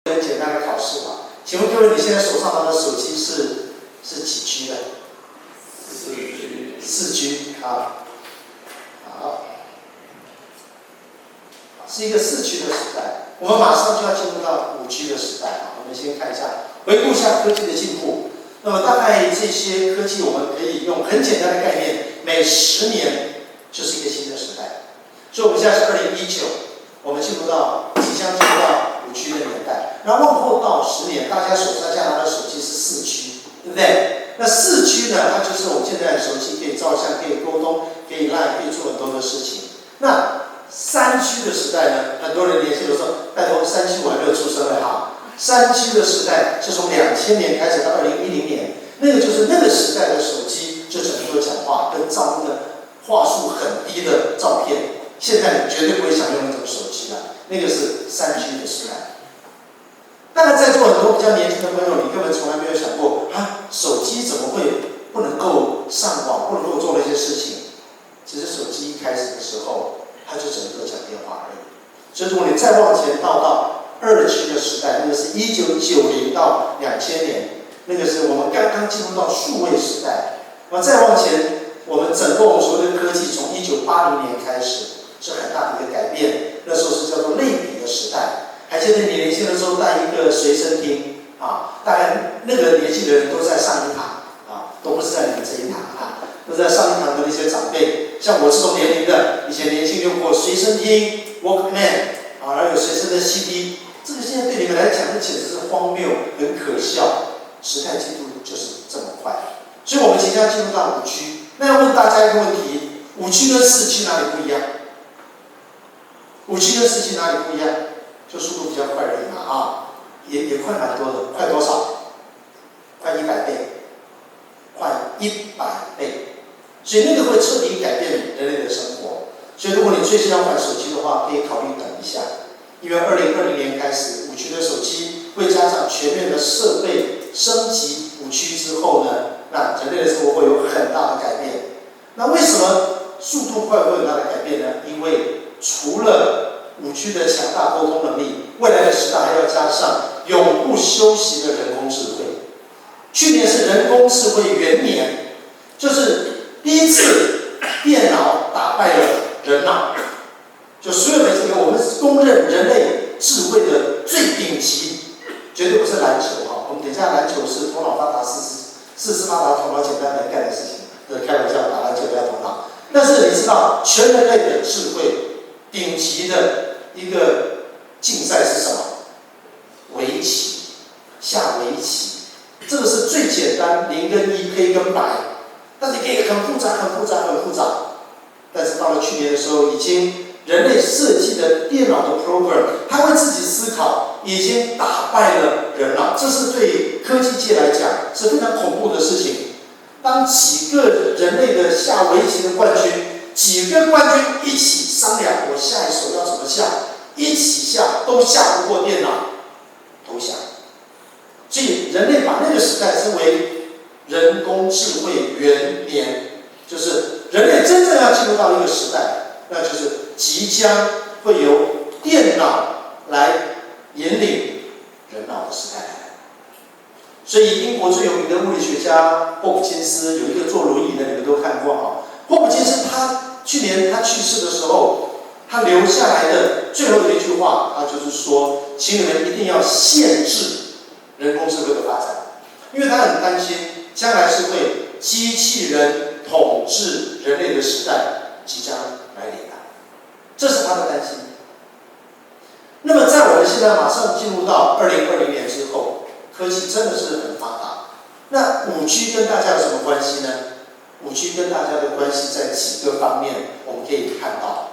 很简单的考试嘛。请问各位，你现在手上拿的手机是几 G 的？4G 啊，好，是一个4G 的时代。我们马上就要进入到5G 的时代啊。我们先看一下，回顾一下科技的进步。那么大概这些科技，我们可以用很简单的概念，每10年就是一个新的时代。所以我们现在是2019，我们即将进入到5G 的年代。然后往后到10年，大家手上拿的手机是4G， 对不对？那4G 呢，它就是我们现在的手机可以照相、可以沟通、可以 LINE、可以做很多的事情。那3G 的时代呢，很多人年轻的时候，拜托3G 我还没有出生了哈。3G 的时代是从2000年开始到2010年，那个就是那个时代的手机就只能够讲话，跟照那个画素很低的照片。现在你绝对不会想用那种手机了，那个是3G 的时代。当然，在座很多比较年轻的朋友，你根本从来没有想过啊，手机怎么会不能够上网，不能够做那些事情？其实手机一开始的时候，它就只能够讲电话而已。所以，如果你再往前到2G 的时代，那个是1990到2000年，那个是我们刚刚进入到数位时代。那再往前，我们整个我们所谓的科技，从1980年开始是很大的一个改变。那时候是叫做类比的时代。还记得你年轻的时候带一个随身听啊，大概那个年纪的人都在上一堂啊，都不是在你们这一堂啊，都在上一堂的那些长辈。像我这种年龄的，以前年轻用过随身听 Walkman 啊，然后有随身的 CD。这个现在对你们来讲，这简直是荒谬，很可笑。时代进度就是这么快，所以我们即将进入到5G。那要问大家一个问题：5G 跟4G 哪里不一样？5G 跟4G哪里不一样？就速度比较快而已嘛啊，也快蛮多的，快多少？快100倍，快100倍。所以那个会彻底改变人类的生活。所以如果你最近要换手机的话，可以考虑等一下。因为2020年开始，5G 的手机会加上全面的设备升级5G 之后呢，那人类的生活会有很大的改变。那为什么速度快会有大的改变呢？因为除了5G 的强大沟通能力，未来的时代还要加上永不休息的人工智慧。去年是人工智慧元年，就是第一次电脑打败了人脑。就所有的这个，我们公认人类智慧的最顶级，绝对不是篮球哈。我们等一下篮球是头脑发达四肢发达头脑简单来干的事情，开玩笑，打篮球要头脑。但是你知道，全人类的智慧顶级的一个竞赛是什么？围棋，下围棋，这个是最简单，0跟1，黑跟白，但是可以很复杂。但是到了去年的时候，已经人类设计的电脑的 program， 它会自己思考，已经打败了人脑。这是对科技界来讲是非常恐怖的事情。当几个人类的下围棋的冠军，几个冠军一起商量，我下一手要怎么下，一起下都下不过电脑，投降。所以人类把那个时代称为人工智慧元年，就是人类真正要进入到一个时代，那就是即将会由电脑来引领人脑的时代。所以英国最有名的物理学家霍普金斯有一个坐轮椅的，你们都看过啊。霍普金斯他去年他去世的时候，他留下来的最后的一句话，他就是说，请你们一定要限制人工智慧的发展，因为他很担心将来是会机器人统治人类的时代即将来临的，这是他的担心。那么在我们现在马上进入到2020年之后，科技真的是很发达。那5G 跟大家有什么关系呢？5G 跟大家的关系在几个方面我们可以看到。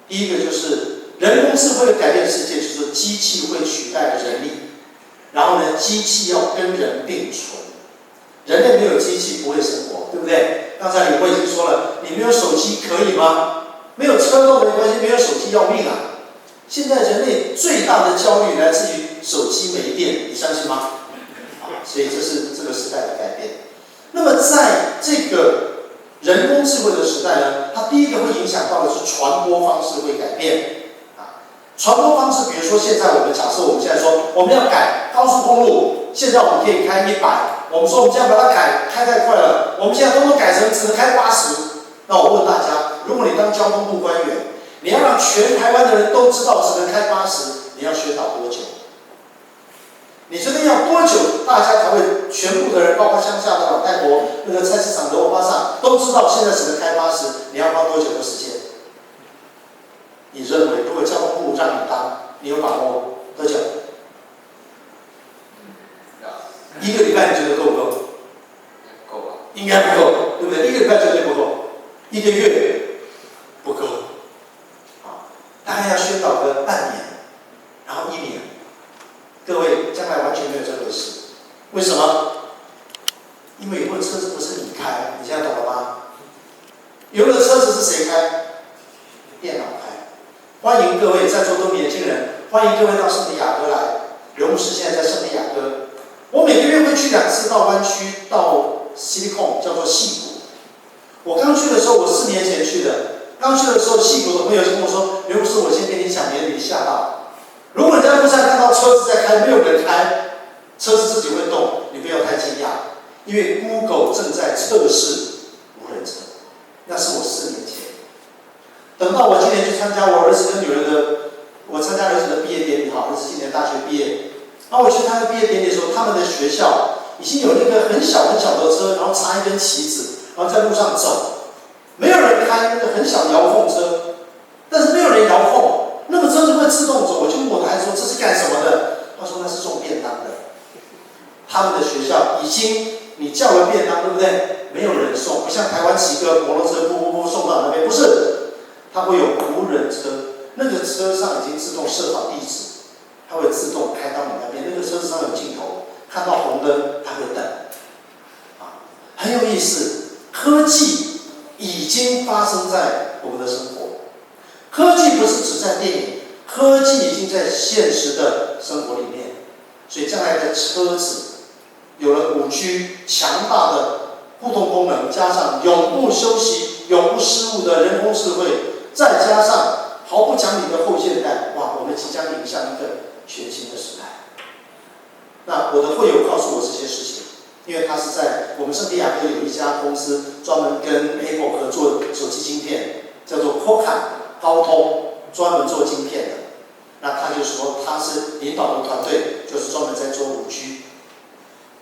第一个就是人工智慧的改变世界，就是机器会取代人力，然后呢，机器要跟人并存。人类没有机器不会生活，对不对？刚才李慧已经说了，你没有手机可以吗？没有车都没关系，没有手机要命啊！现在人类最大的焦虑来自于手机没电，你相信吗？所以这是这个时代的改变。那么在这个人工智慧的时代呢，它第一个会影响到的是传播方式会改变。传播方式，比如说现在我们假设我们现在说我们要改高速公路，现在我们可以开100，我们说我们这样把它开太快了，我们现在通通改成只能开80。那我问大家，如果你当交通部官员，你要让全台湾的人都知道只能开80，你要宣导多久？你觉得要多久，大家才会全部的人，包括乡下的老太婆、那个菜市场的欧巴桑，都知道现在只能开80？你要花多久的时间？你认为，如果交通部让你当，你有把握多久？1个礼拜，你觉得够不够？够吧？应该不够，对不对？1个礼拜绝对不够，1个月不够，大概要宣导个半年，然后1年。各位，将来完全没有这回事。为什么？因为以后车子不是你开，你现在懂了吗？有的车子是谁开？电脑开。欢迎各位在座都年轻人，欢迎各位到圣地亚哥来。刘牧师现在在圣地亚哥，我每个月会去2次到湾区，到Silicon，叫做矽谷。我刚去的时候，我4年前去的。刚去的时候，矽谷的朋友就跟我说：“刘牧师，我先跟你讲，免得你吓到。如果你在路上看到车子在开，没有人开，车子自己会动，你不要太惊讶，因为 Google 正在测试无人车。那是我4年前。等到我今年去参加我儿子跟女儿的，我参加儿子的毕业典礼，儿子今年大学毕业。然后我去他的毕业典礼的时候，他们的学校已经有那个很小很小的车，然后插一根旗子，然后在路上走，没有人开那个很小遥控车，但是没有人遥控。那个车子会自动走，我就问我的孩子说：“这是干什么的？”他说：“那是送便当的。”他们的学校已经，你叫了便当，对不对？没有人送，不像台湾骑个摩托车噗送到那边，不是，它会有无人车，那个车上已经自动设好地址，它会自动开到你那边。那个车子上有镜头，看到红灯它会等，很有意思。科技已经发生在我们的生活。科技不是只在电影，科技已经在现实的生活里面。所以将来的车子有了5G 强大的互动功能，加上永不休息、永不失误的人工智慧，再加上毫不讲理的后现代，哇，我们即将迎向一个全新的时代。那我的会友告诉我这些事情，因为他是在我们圣地亚哥有一家公司专门跟 Apple 合作手机晶片，叫做 Qualcomm。高通专门做晶片的，那他就说他是领导的团队，就是专门在做5G。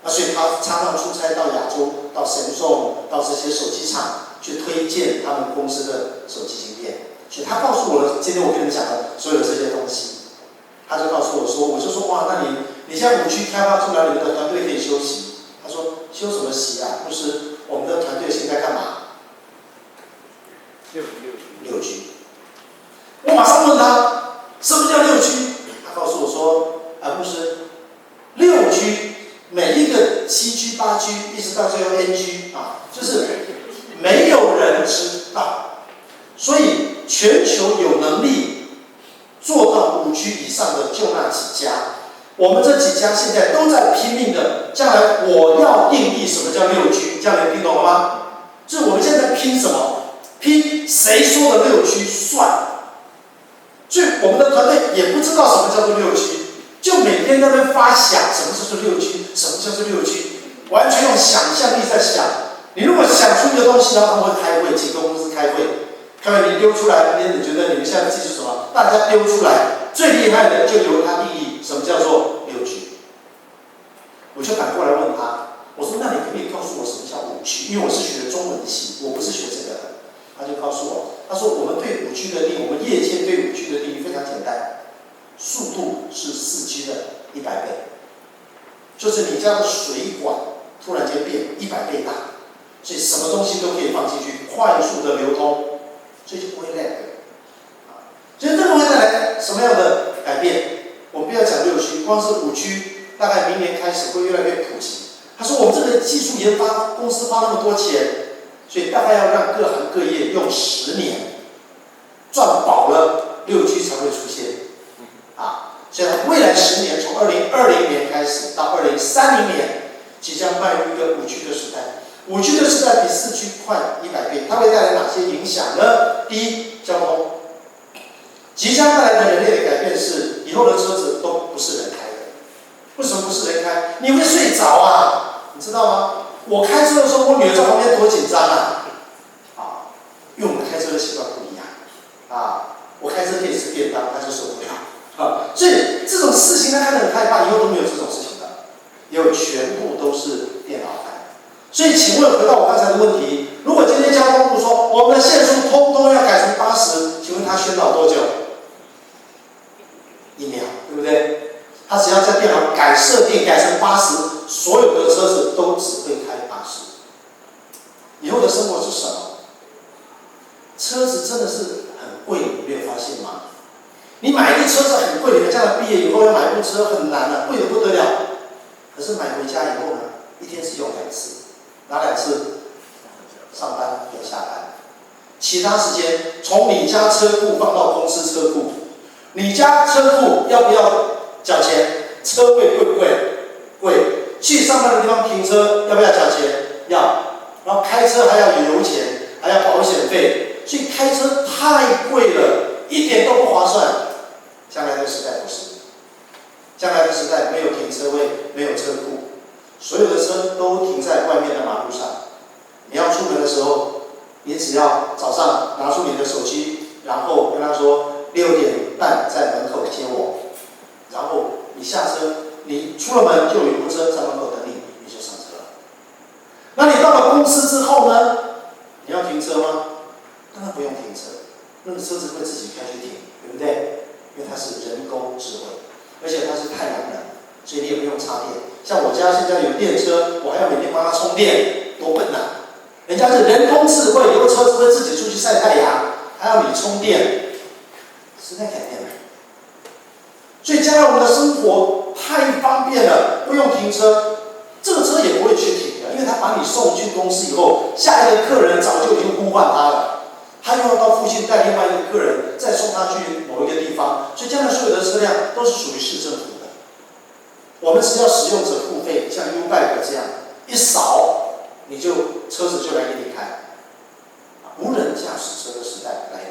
所以他常常出差到亚洲，到神送，到这些手机厂去推荐他们公司的手机晶片。所以他告诉我了，今天我跟你讲的所有这些东西，他就告诉我说，我就说哇，那你现在5G 开发出来，你们的团队可以休息。他说休什么息啊？不是，我们的团队现在干嘛？6G。我马上问他，什么叫6G？ 他告诉我说，牧师，6G 每一个7G、8G， 一直到最后 NG 就是没有人知道，所以全球有能力做到5G 以上的就那几家，我们这几家现在都在拼命的。将来我要定义什么叫6G， 这样你听懂了吗？就是我们现在拼什么？拼谁说的6G 算？所以我们的团队也不知道什么叫做6G， 就每天在那边发想什么叫做6G， 什么叫做6G， 完全用想象力在想。你如果想出一个东西，然后他们会开会，几个公司开会，你丢出来，明天你觉得你们现在技术什么？大家丢出来，最厉害的就由他定义什么叫做6G。我就反过来问他，我说：“那你可不可以告诉我什么叫5G？” 因为我是学中文系，我不是学这个的。他就告诉我，他说我们对5G 的定义，我们业界对5G 的定义非常简单，速度是4G 的100倍，就是你家的水管突然间变100倍大，所以什么东西都可以放进去，快速的流通，所以就不会 lag。所以这个会带来什么样的改变？我们不要讲6G， 光是5G， 大概明年开始会越来越普及。他说我们这个技术研发公司花那么多钱。所以大概要让各行各业用10年赚饱了，6G 才会出现。所以未来10年，从2020年开始到2030年，即将迈入一个5G 的时代。5G 的时代比4G 快100倍，它会带来哪些影响呢？第一，交通。即将带来的人类的改变是，以后的车子都不是人开的。为什么不是人开？你会睡着啊，你知道吗？我开车的时候，我女儿在旁边多紧张啊！因为我们开车的习惯不一样啊。我开车可以吃便当，她就受不了啊。所以这种事情她看得很害怕，以后都没有这种事情了，以后全部都是电脑开。所以，请问回到我刚才的问题，如果今天交通部说我们的限速通通要改成80，请问他宣导多久？1秒，对不对？他只要在电脑改设定改成80，所有的车子都只会开80。以后的生活是什么？车子真的是很贵，你没有发现吗？你买一个车子很贵，你们将来毕业以后要买一部车很难了，贵得不得了。可是买回家以后呢，一天是用2次，哪2次？上班有下班，其他时间从你家车库放到公司车库。你家车库要不要缴钱？车位贵不贵？贵。去上班的地方停车要不要缴钱？要。然后开车还要有油钱，还要保险费，所以开车太贵了，一点都不划算。将来的时代不是，将来的时代没有停车位，没有车库，所有的车都停在外面的马路上。你要出门的时候，你只要早上拿出你的手机，然后跟他说6点半在门口接我，然后你下车，你出了门就有一部车在门口等你，你就上车了。那你到了公司之后呢？你要停车吗？当然不用停车，那个车子会自己开去停，对不对？因为它是人工智慧，而且它是太阳能，所以你也不用插电。像我家现在有电车，我还要每天帮它充电，多笨啊！人家是人工智慧，以后车子会自己出去晒太阳，还要你充电，时代改变了。所以将来我们的生活太方便了，不用停车，这个车也不会去停的，因为他把你送去公司以后，下一个客人早就已经呼唤他了，他又要到附近带另外一个客人，再送他去某一个地方，所以将来所有的车辆都是属于市政府的。我们只要使用者付费，像 U-Bike 这样一扫。你就车子就来给你开，无人驾驶车的时代来临。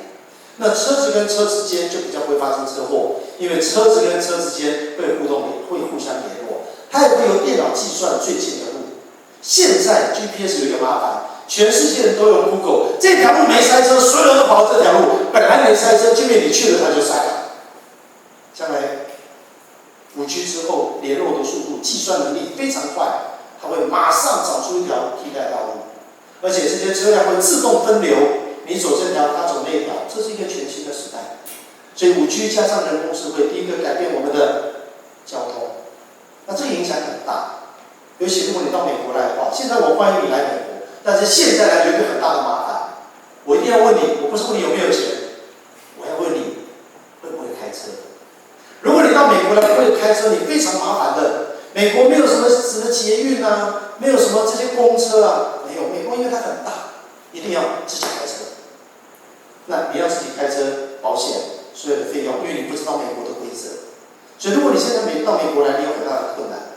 那车子跟车之间就比较不会发生车祸，因为车子跟车之间会互相联络，它也会由电脑计算最近的路。现在 GPS 有一个麻烦，全世界人都用 Google， 这条路没塞车，所有人都跑这条路，本来没塞车，因为你去了它就塞了。将来5G 之后，联络的速度、计算能力非常快。它会马上找出一条替代道路，而且这些车辆会自动分流，你走这条，他走那条，这是一个全新的时代。所以5G 加上人工智慧，第一个改变我们的交通，那这个影响很大。尤其如果你到美国来的话，现在我欢迎你来美国，但是现在来有一个很大的麻烦，我一定要问你，我不是问你有没有钱，我要问你会不会开车。如果你到美国来不会开车，你非常麻烦的。美国没有什么捷运啊，没有什么这些公车啊，没有。美国因为它很大，一定要自己开车。那你要自己开车，保险所有的费用，因为你不知道美国的规则，所以如果你现在到美国来，你有很大的困难。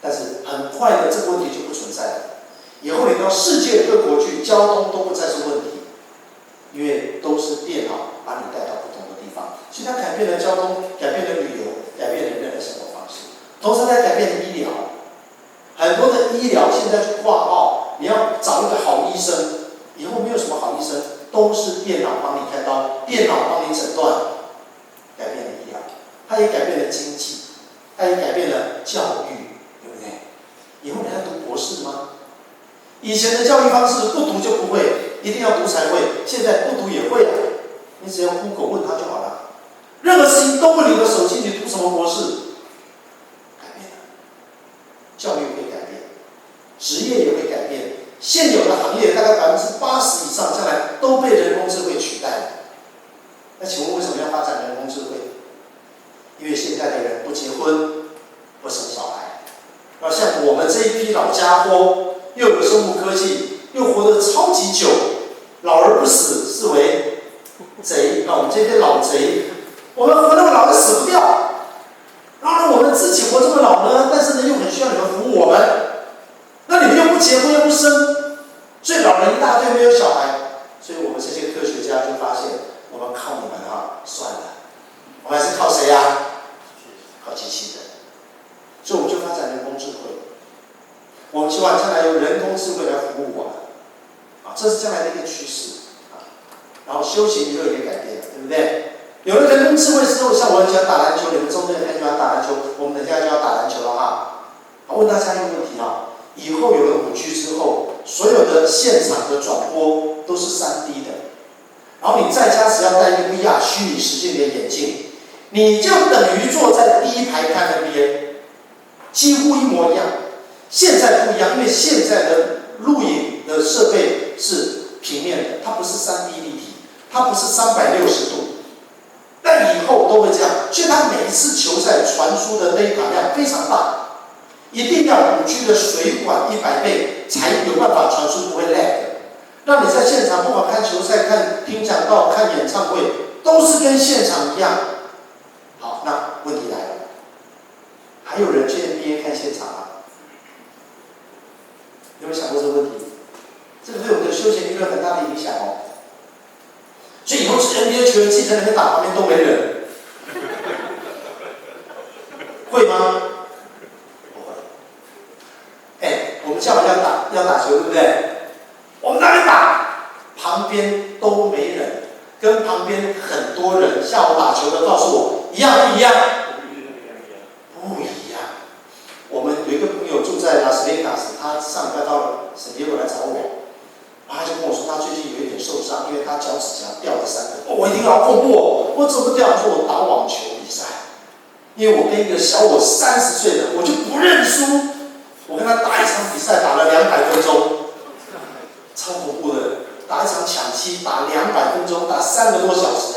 但是很快的，这个问题就不存在了。以后你到世界各国去，交通都不再是问题，因为都是电脑把你带到不同的地方，所以它改变了交通，改变了旅游，改变了人的生活方式。同时在改变了医疗，很多的医疗现在去挂号，你要找一个好医生，以后没有什么好医生，都是电脑帮你开刀，电脑帮你诊断，改变了医疗，它也改变了经济，它也改变了教育，对不对？以后你还读博士吗？以前的教育方式不读就不会，一定要读才会，现在不读也会啊，你只要 Google 问他就好了，任何事情都问你的手机，你读什么博士？教育会改变，职业也会改变，现有的行业大概80%以上，将来都被人工智慧取代了。那请问为什么要发展人工智慧？因为现在的人不结婚，不生小孩，而像我们这一批老家伙，又有生物科技，又活得超级久，老而不死，视为贼。那我们这些老贼，我们活那么老，死不掉。然后我们自己活这么老呢，但是呢又很需要你们服务我们，那你们又不结婚又不生，所以老人一大堆没有小孩，所以我们这些科学家就发现，我们靠你们啊，算了。谁啊？靠机器人。所以我们就发展人工智慧。我们希望将来由人工智慧来服务我们，这是将来的一个趋势然后休闲娱乐也改变了，对不对？有了人工智慧之后，像我很喜欢打篮球，你们中间很喜欢打篮球，我们等一下就要打篮球了问大家一个问题以后有了5G 之后，所有的现场的转播都是3D 的，然后你在家只要戴一个 VR 虚拟实境的眼镜，你就等于坐在第一排看 NBA， 几乎一模一样。现在不一样，因为现在的录影的设备是平面的，它不是3D 立体，它不是360度。但以后都会这样，所以它每一次球赛传输的data量非常大，一定要5G 的水管100倍才有办法传输，不会 lag。让你在现场不管看球赛、看听讲道、看演唱会，都是跟现场一样。好，那问题来了，还有人去 NBA 看现场吗？有没有想过这个问题？这个对我们的休闲娱乐很大的影响所以以后是 NBA 球员自己在那边打，旁边都没人，会吗？不会。我们下午要打球，对不对？我们那边打，旁边都没人，跟旁边很多人下午打球的告诉我，一样不一样？不一样。我们有一个朋友住在拉斯维加斯，他上礼拜到了圣地亚哥来找我。他就跟我说，他最近有一点受伤，因为他脚趾甲掉了3个。我一听好恐怖我怎么掉？说我打网球比赛，因为我跟一个小我30岁的，我就不认输。我跟他打一场比赛，打了200分钟，超恐怖的。打一场抢七，打200分钟，打3个多小时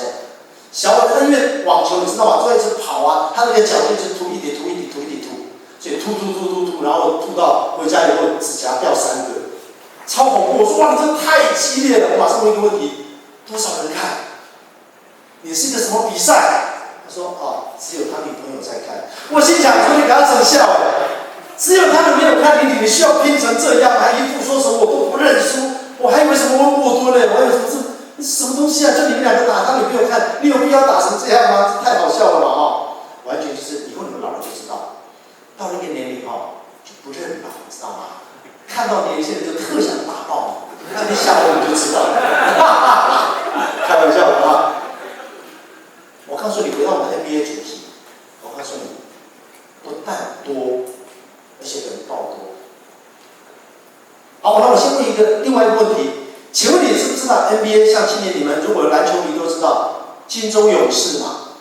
小我他因为网球你知道吗？就一直跑他那个脚就一直突，一点突，所以突，然后突到回家以后指甲掉3个。超恐怖！我说哇，你这太激烈了！我马上问一个问题：多少人看？你是一个什么比赛？他说只有他女朋友在看。我心想，说你给他整笑只有他们没有看你需要拼成这样，还一副说什么我都不认输，我还以为什么温布多呢？我还以为什么东西就你们2个打，他女朋友看，你有必要打成这样吗？这太好笑了吧完全就是以后你们老了就知道，到了一个年龄就不认了，你知道吗？看到年轻人就特想打爆你，那你下回你就知道了。开玩笑的我告诉你，回到我们 NBA 主题，我告诉你，不但多，而且人爆多。好，那我先问另外一个问题，请问你知不知道 NBA 像今年你们如果篮球迷都知道金州勇士嘛？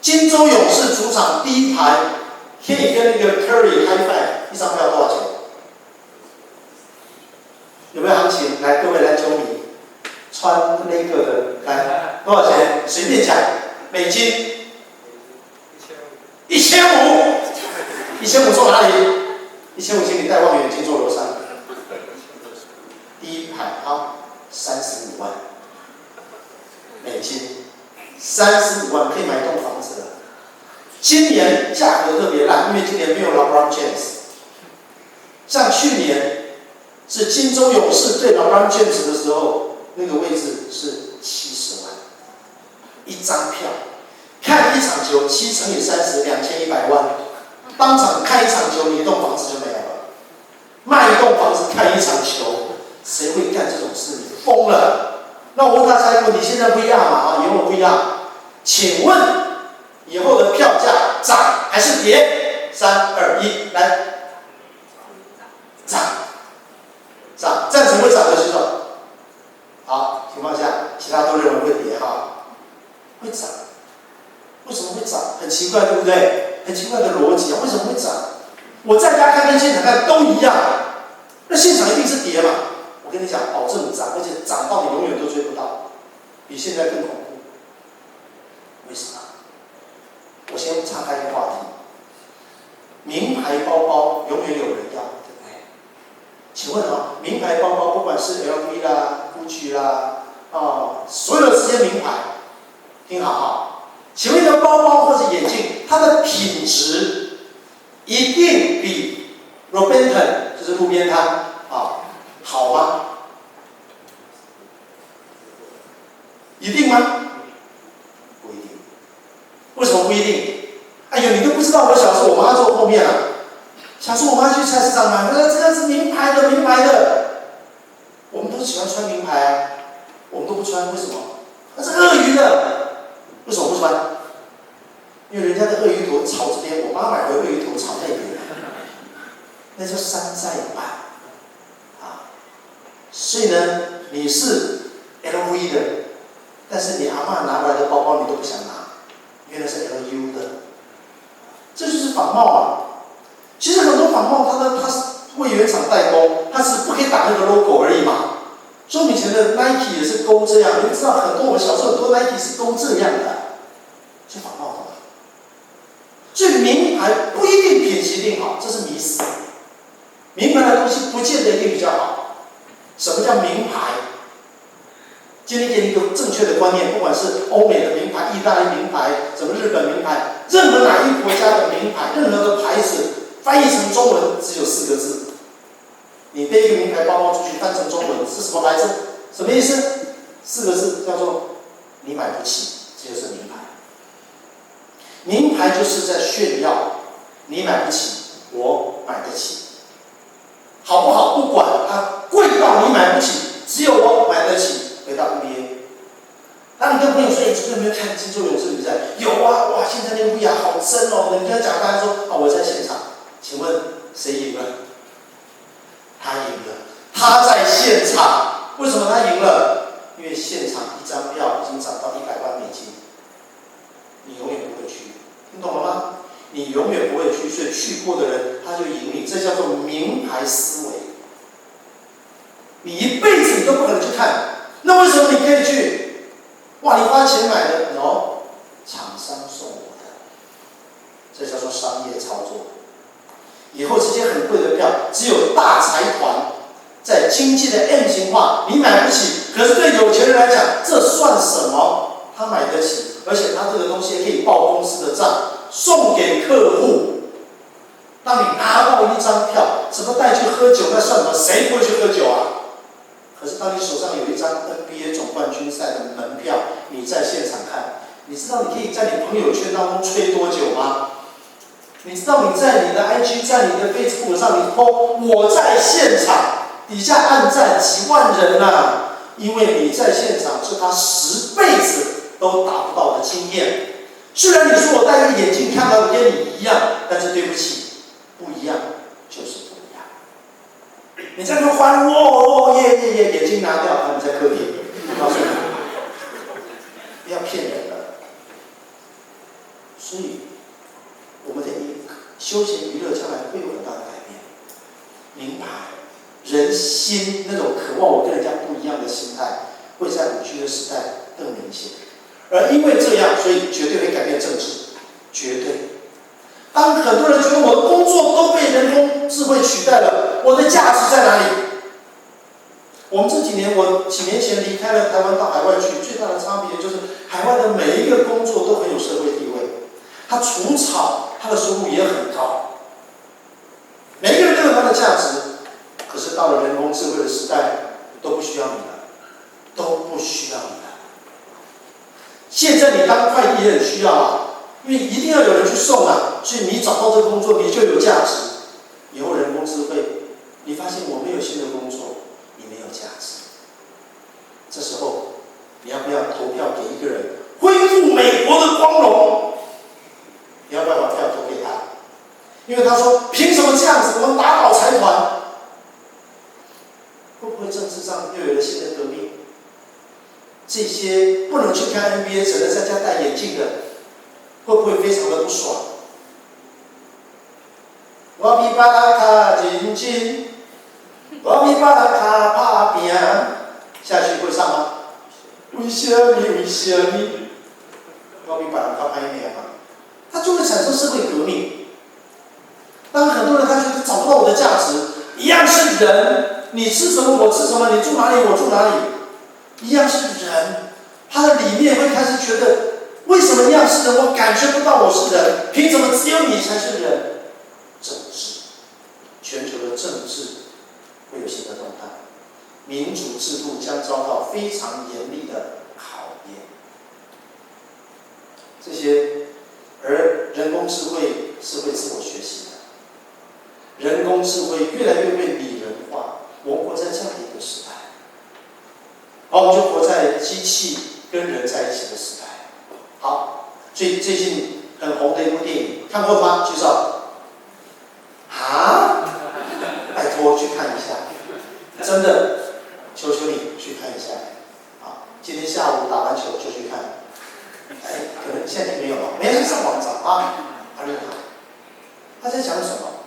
金州勇士主场第一排可以跟那个 Curry high five， 一张票多少钱？有没有行情？来，各位篮球迷，穿那个的，来多少钱？随便讲，美金1500坐哪里？1500，请你戴望远镜坐楼上。第一排35万美金，35万可以买一栋房子了。今年价格特别烂，因为今年没有 LeBron James。像去年是金州勇士对 LeBron James 的时候，那个位置是70万，一张票看一场球，7乘以30，2100万。当场看一场球，你一栋房子就没有了。卖一栋房子看一场球，谁会干这种事？你疯了！那我问大家一个问题：现在不一样嘛以后不一样。请问以后的票价涨还是跌？3、2、1，来，涨。赞成会涨的举手。好，情况下，其他都认为会跌会涨。为什么会涨？很奇怪，对不对？很奇怪的逻辑为什么会涨？我在家看跟现场看都一样，那现场一定是跌嘛？我跟你讲，保证涨，而且涨到你永远都追不到，比现在更恐怖。为什么？我先岔开一个话题。名牌包包永远有人要，对不对？请问名牌包包不管是 LV 啦、GUCCI 啦，所有的这些名牌，听好请问一个包包或者眼镜，它的品质一定比 Robenton 就是路边摊好吗？一定吗？不一定。为什么不一定？哎呦，你都不知道我小时候我妈坐后面啊。小时候我妈去菜市场买，这个是名牌的，名牌的。我们都喜欢穿名牌啊，我们都不穿，为什么？那是鳄鱼的，为什么不穿？因为人家的鳄鱼头朝这边，我妈买的鳄鱼头朝那边，那叫山寨版啊。所以呢，你是 LV 的，但是你阿嬷拿来的包包你都不想拿，因为那是 LU 的，这就是仿冒啊。其实很多仿冒，它是为原厂代工，它是不可以打那个 logo 而已嘛。所以我们以前的 Nike 也是勾这样，你知道很多我们小时候很多 Nike 是勾这样的，是仿冒的嘛。所以名牌不一定品质一定好，这是迷思。名牌的东西不见得一定比较好。什么叫名牌？今天给你一个正确的观念，不管是欧美的名牌、意大利名牌、什么日本名牌，任何哪一个国家的名牌，任何的牌子，翻译成中文只有4个字。你背一个名牌包包出去，翻成中文是什么牌子？什么意思？4个字叫做“你买不起”，这就是名牌。名牌就是在炫耀，你买不起，我买得起。好不好不管，它贵到你买不起，只有我买得起。回到 NBA， 当你跟朋友说：“你有没有看金州勇士比赛？”有啊，哇！现在那个 VR 好真哦。人家讲，大家说：“啊，我在现场。”请问谁赢了？他赢了，他在现场。为什么他赢了？因为现场一张票已经涨到100万美金，你永远不会去，听懂了吗？你永远不会去，所以去过的人他就赢你，这叫做名牌思维。你一辈子你都不可能去看。那为什么你可以去？哇，你花钱买的 ，no， 厂商送我的，这叫做商业操作。以后这些很贵的票，只有大财团在经济的 M 型化，你买不起。可是对有钱人来讲，这算什么？他买得起，而且他这个东西可以报公司的账，送给客户。当你拿到一张票，什么带去喝酒，那算什么？谁不会去喝酒啊？可是当你手上有一张 NBA 总冠军赛的门票，你在现场看，你知道你可以在你朋友圈当中吹多久吗？你知道你在你的 IG， 在你的 Facebook 上，你 po 我在现场，底下按赞几万人啊！因为你在现场是他10辈子都达不到的经验。虽然你说我戴个眼镜看到的跟你一样，但是对不起，不一样就是不一样。你在那欢呼耶耶耶，眼镜拿掉，他们在客厅。我告诉你，不要骗人了。所以，我们的休闲娱乐将来会有很大的改变。名牌，人心那种渴望我跟人家不一样的心态，会在5G 的时代更明显。而因为这样，所以绝对会改变政治，绝对。当很多人觉得我的工作都被人工智慧取代了，我的价值在哪里？我们这几年，我几年前离开了台湾到海外去，最大的差别就是海外的每一个工作都很有社会地位，他除草，他的收入也很高，每一个人都有他的价值。可是到了人工智慧的时代，都不需要你了，都不需要你了。现在你当快递也很需要啊。因为一定要有人去送啊，所以你找到这个工作，你就有价值。以后人工智慧，你发现我没有新的工作，你没有价值。这时候，你要不要投票给一个人，恢复美国的光荣？你要不要把票投给他？因为他说，凭什么这样子？我们打倒财团，会不会政治上又有了新的革命？这些不能去看 NBA， 只能在家戴眼镜的。会不会非常的不爽？我比别人较认真，我比别人较打拼。下去会唱吗？为什么？为什么？我比别人较歹命嘛。它就会产生社会革命。当很多人他觉得找不到我的价值，一样是人，你吃什么我吃什么，你住哪里我住哪里，一样是人，他的里面会开始觉得。为什么一样是人，我感觉不到我是人？凭什么只有你才是人？政治，全球的政治会有新的动荡，民主制度将遭到非常严厉的考验。这些工智慧是会自我学习的，人工智慧越来越被拟人化。我们活在这样的一个时代，而我们就活在机器跟人在一起的时代。好，最近很红的一部电影，看过吗？举手。啊？拜托去看一下，真的，求求你去看一下。啊，今天下午打完球就去看。哎，可能现在没有了，没人上网找啊。阿丽塔，他在讲什么？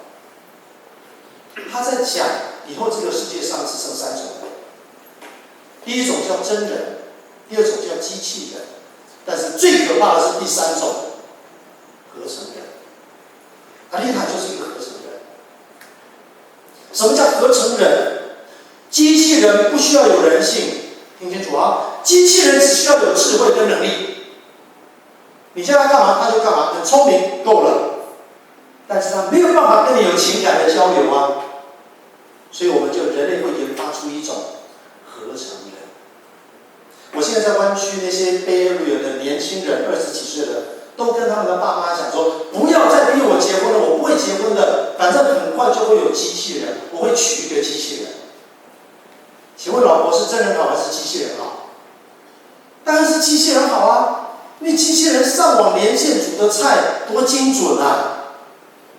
他在讲以后这个世界上只剩3种人，第一种叫真人，第二种叫机器人，但是最可怕的是第3种，合成人。阿丽塔就是一个合成人。什么叫合成人？机器人不需要有人性，听清楚啊！机器人只需要有智慧跟能力。你叫他干嘛他就干嘛，很聪明够了，但是他没有办法跟你有情感的交流啊。所以我们就人类会研发出一种合成人。我现在在湾区那些 Bay Area 的年轻人，20几岁的，都跟他们的爸妈讲说，不要再逼我结婚了，我不会结婚的，反正很快就会有机器人，我会娶一个机器人。请问老婆是真人好还是机器人好？当然是机器人好啊。因为机器人上网连线煮的菜多精准啊！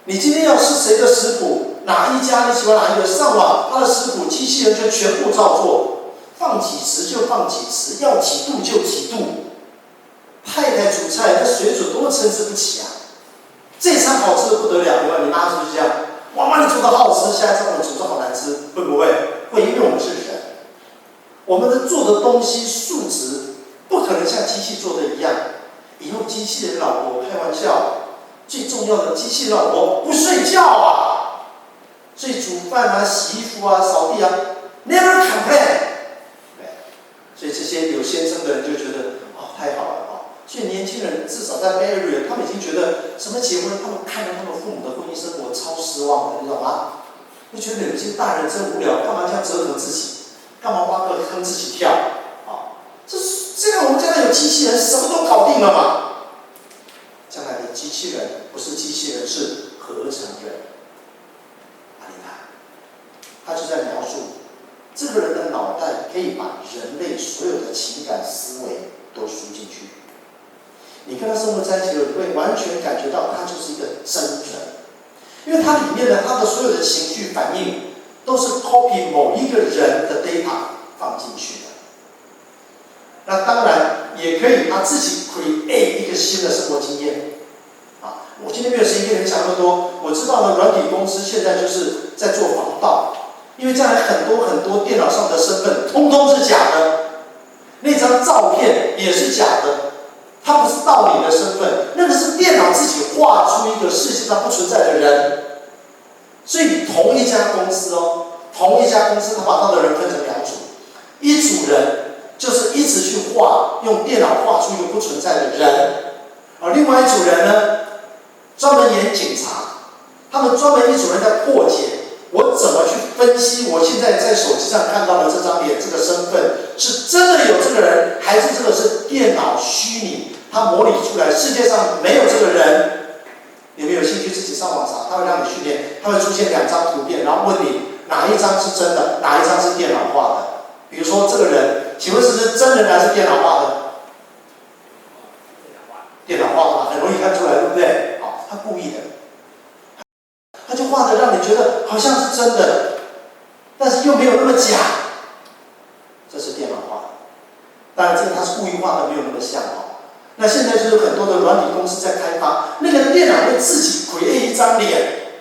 你今天要是谁的食谱，哪一家你喜欢哪一个，上网他的食谱，机器人就全部照做，放几匙就放几匙，要几度就几度。太太煮菜那水准多么参差不齐啊！这餐好吃的不得了，对吧？你妈是不是这样？哇妈，你煮的好吃，下一餐我煮的好难吃，会不会？会，因为我们是人，我们的做的东西素质不可能像机器做的一样。以后机器人老婆开玩笑，最重要的机器人老婆不睡觉啊，所以煮饭啊、洗衣服啊、扫地啊 ，never complain。所以这些有先生的人就觉得哦太好了啊。所以年轻人至少在 Bay Area， 他们已经觉得什么结婚，他们看到他们父母的婚姻生活超失望的，你知道吗？就觉得你们这些大人真无聊，干嘛这样折腾自己？干嘛挖个坑自己跳？啊，这个我们将来有机器人，什么都搞定了嘛。将来的机器人不是机器人，是合成人。阿丽塔，他就在描述这个人的脑袋可以把人类所有的情感思维都输进去。你跟他生活在一起，你会完全感觉到他就是一个真人，因为他里面的他的所有的情绪反应都是 copy 某一个人的 data 放进去的。那当然也可以他自己 create 一个新的生活经验。啊，我今天没有时间跟你们讲那么多。我知道呢，软体公司现在就是在做防盗，因为将来很多电脑上的身份通通是假的，那张照片也是假的，它不是盗你的身份，那个是电脑自己画出一个世界上不存在的人。所以同一家公司同一家公司，他把他的人分成2组，一组人就是一直去画，用电脑画出一个不存在的人，而另外一组人呢，专门演警察，他们专门一组人在破解，我怎么去分析我现在在手机上看到的这张脸，这个身份是真的有这个人，还是这个是电脑虚拟，它模拟出来，世界上没有这个人。你们有兴趣自己上网查，它会让你训练，它会出现2张图片，然后问你哪一张是真的，哪一张是电脑画的。比如说这个人，请问是真人还是电脑画的？电脑画的嘛，很容易看出来，对不对？好，他故意的，他就画的让你觉得好像是真的，但是又没有那么假。这是电脑画的，当然这个他是故意画的，没有那么像哦。那现在就是很多的软体公司在开发，那个电脑会自己 create 一张脸，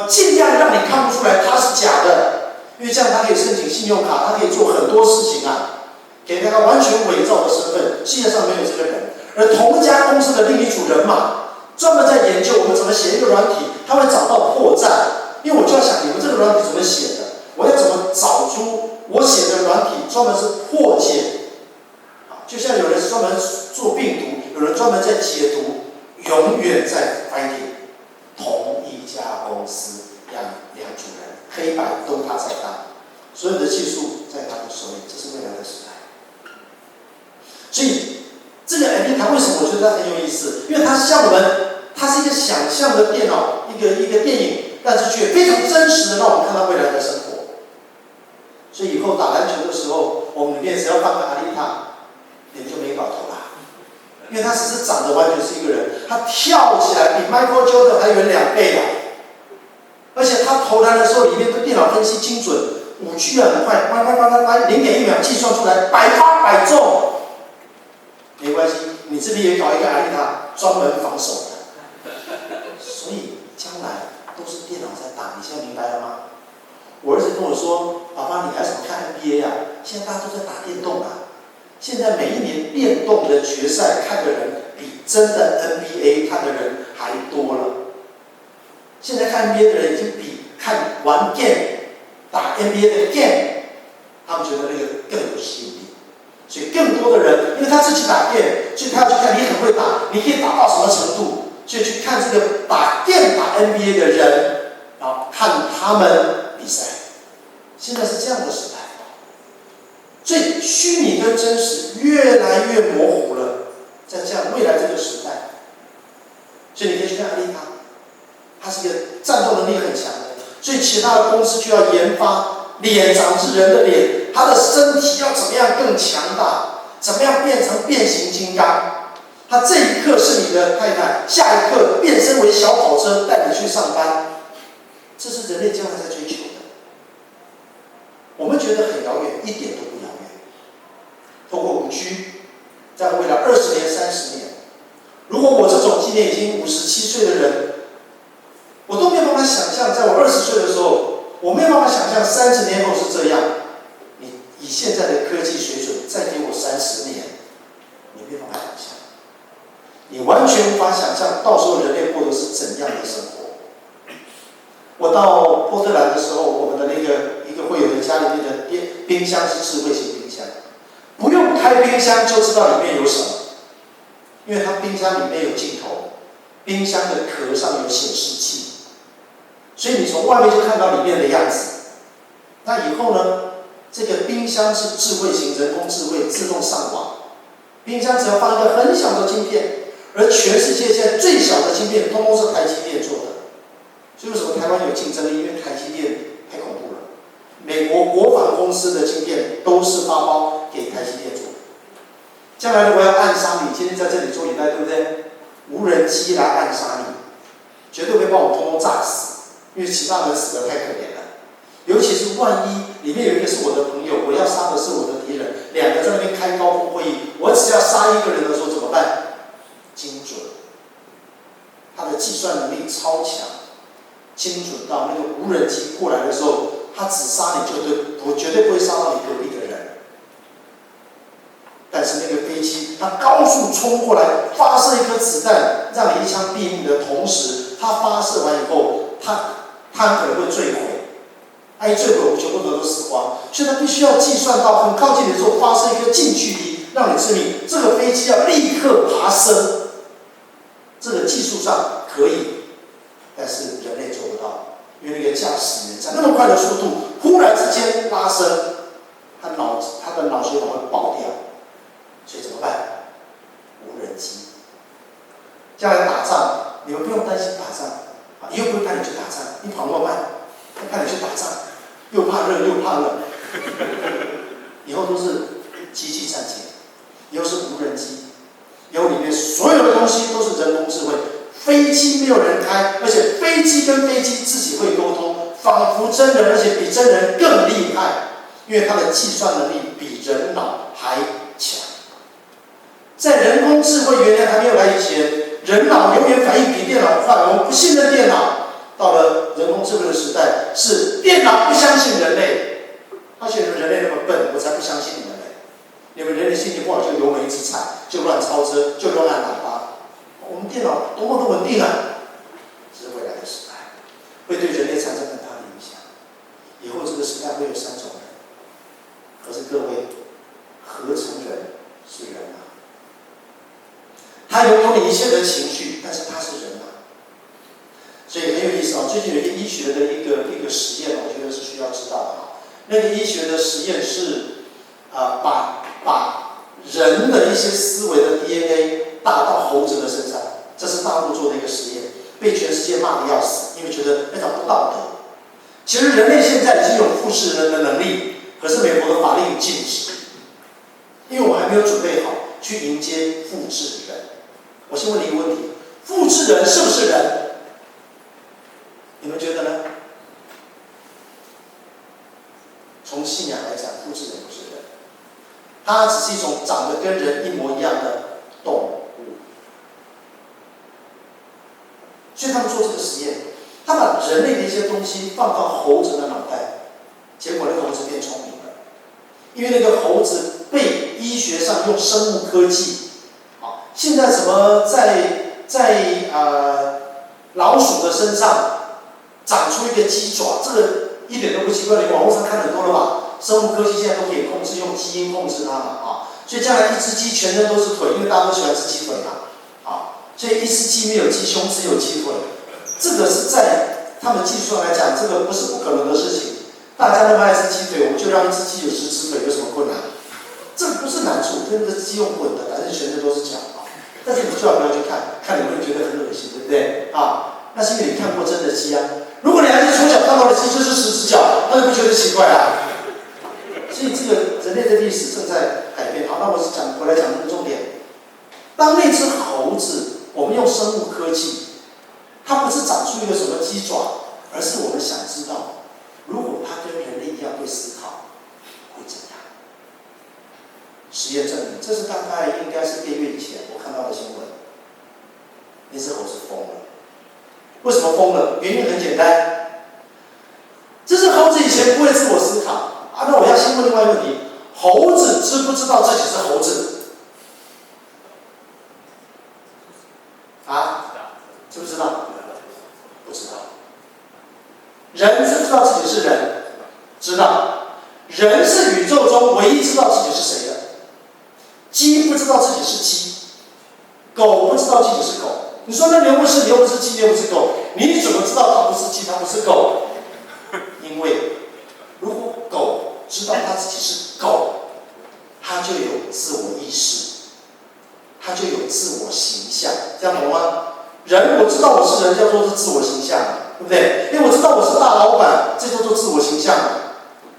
尽量让你看不出来它是假的，因为这样它可以申请信用卡，它可以做很多事情啊，给他完全伪造的身份，世界上没有这个人。而同一家公司的另一组人马，专门在研究我们怎么写一个软体，他会找到破绽，因为我就要想你们这个软体怎么写的，我要怎么找出我写的软体专门是破解。就像有人是专门做病毒，有人专门在解毒，永远在 fighting。同一家公司两组人，黑白都他在当，所有的技术在他的手里，这是未来的时代。所以这个 Anita 为什么我觉得他很有意思？因为他向我们，它是一个想象的电脑，一个电影，但是却非常真实的让我们看到未来的生活。所以以后打篮球的时候，我们里面只要放个阿丽塔，你就没搞头啦。因为他只是长得完全是一个人，他跳起来比 Michael Jordan 还远2倍啊！而且他投篮的时候，里面的电脑分析精准，5G 很快，0.1秒计算出来，100发100中。没关系，你这边也搞一个阿丽塔，专门防守的。所以将来都是电脑在打，你现在明白了吗？我儿子跟我说：“爸爸，你还怎么看 NBA 啊？现在大家都在打电动啊！现在每一年电动的决赛看的人比真的 NBA 看的人还多了。现在看 NBA 的人已经比看玩 game 打 NBA 的 game， 他们觉得那个更有吸引力。所以更多的人，因为他自己打 game， 所以他要去看你很会打，你可以打到什么程度，所以去看这个打 game 打 NBA 的人，然后看他们比赛。现在是这样的时代。”所以虚拟跟真实越来越模糊了，在这样未来这个时代，所以你可以去看阿丽塔，它是一个战斗能力很强的，所以其他的公司就要研发脸长是人的脸，他的身体要怎么样更强大，怎么样变成变形金刚，他这一刻是你的太太，下一刻变身为小跑车带你去上班，这是人类将来在追求的。我们觉得很遥远，一点都不遥远。透过5G， 在未来20年、30年，如果我这种今年已经57岁的人，我都没有办法想象，在我20岁的时候，我没有办法想象30年后是这样。你以现在的科技水准，再给我30年，你没有办法想象，你完全无法想象到时候人类过的是怎样的生活。我到波特兰的时候，我们的那个一个会友的家里面的冰箱是智慧型冰箱，不用开冰箱就知道里面有什么，因为它冰箱里面有镜头，冰箱的壳上有显示器，所以你从外面就看到里面的样子。那以后呢，这个冰箱是智慧型人工智慧自动上网，冰箱只要放一个很小的晶片，而全世界现在最小的晶片通通是台积电做的。所以为什么台湾有竞争力？因为台积电太恐怖了，美国国防公司的晶片都是发包给台积电做。将来如果要暗杀你，今天在这里做礼拜，对不对？无人机来暗杀你，绝对会把我们通通炸死，因为其他人死得太可怜了。尤其是万一里面有一个是我的朋友，我要杀的是我的敌人，两个在那边开高峰会议，我只要杀一个人的时候怎么办？精准，他的计算能力超强。精准到那个无人机过来的时候，他只杀你绝对不会杀到你隔壁的人。但是那个飞机，它高速冲过来，发射一颗子弹，让你一枪毙命的同时，它发射完以后，它可能会坠毁。它一坠毁，我们全部人都死光。所以它必须要计算到很靠近的时候，发射一颗近距离，让你致命。这个飞机要立刻爬升。这个技术上可以。但是人类做不到，因为那个驾驶员在那么快的速度，忽然之间拉升，他的脑血管会爆掉，所以怎么办？无人机。将来打仗，你们不用担心打仗，又不会派你去打仗，你跑那么慢，他派你去打仗，又怕热又怕冷。以后都是机器战舰，以后是无人机，以后里面所有的东西都是人工智慧。飞机没有人开，而且飞机跟飞机自己会沟通，仿佛真人，而且比真人更厉害，因为它的计算能力比人脑还强。在人工智慧原来还没有来以前，人脑永远反应比电脑快，我们不信任电脑。到了人工智慧的时代，是电脑不相信人类，他觉得人类那么笨，我才不相信你们嘞！你们人类心情不好就油门一直踩，就乱超车，就乱按喇叭。我们电脑多么的稳定啊！这是未来的时代，会对人类产生很大的影响。以后这个时代会有3种人，可是各位，合成人是人吗？他拥有你一切的情绪，但是他是人吗？所以很有意思啊！最近有一个医学的一个实验，我觉得是需要知道的啊。那个医学的实验是把人的一些思维的 DNA 打到猴子的身上，这是大陆做的一个实验。被全世界骂得要死，因为觉得非常不道德。其实人类现在已经有复制人的能力，可是美国的法令禁止，因为我还没有准备好去迎接复制人。我先问你一个问题：复制人是不是人？你们觉得呢？从信仰来讲，复制人不是人，它只是一种长得跟人一模一样的动物。所以他们做这个实验，他把人类的一些东西放到猴子的脑袋，结果那个猴子变聪明了，因为那个猴子被医学上用生物科技，现在什么在老鼠的身上长出一个鸡爪，这个一点都不奇怪，你网络上看很多了吧？生物科技现在都可以控制，用基因控制它嘛，所以将来一只鸡全身都是腿，因为大家都喜欢吃鸡腿嘛，所以一只鸡没有鸡胸，只有鸡腿。这个是在他们技术上来讲，这个不是不可能的事情。大家那么爱吃鸡腿，我们就让一只鸡有10只腿，有什么困难？这个不是难处，跟这鸡用滚的，反正全身都是脚但是你最好不要去看，看你会觉得很恶心，对不对？那是因为你看过真的鸡啊。如果你还是从小看到的鸡就是10只脚，那就不觉得奇怪啊。所以这个人类的历史正在改变。好，那我来讲这个重点。当那只猴子，我们用生物科技，它不是长出一个什么鸡爪，而是我们想知道，如果它跟人类一样会思考，会怎样？实验证明，这是大概应该是1个月以前我看到的新闻。那只猴子疯了。为什么疯了？原因很简单，这只猴子以前不会自我思考那我要先问另外一个问题：猴子知不知道自己是猴子？知不知道？不知道。人知不知道自己是人？知道。人是宇宙中唯一知道自己是谁的。鸡不知道自己是鸡，狗不知道自己是狗。你说那你又不是，你又不是鸡，你又不是狗，你怎么知道它不是鸡，它不是狗？因为如果狗知道它自己是狗，它就有自我意识，它就有自我形象，这样懂吗？人我知道我是人，叫做是自我形象，对不对？因为我知道我是大老板，这叫做自我形象。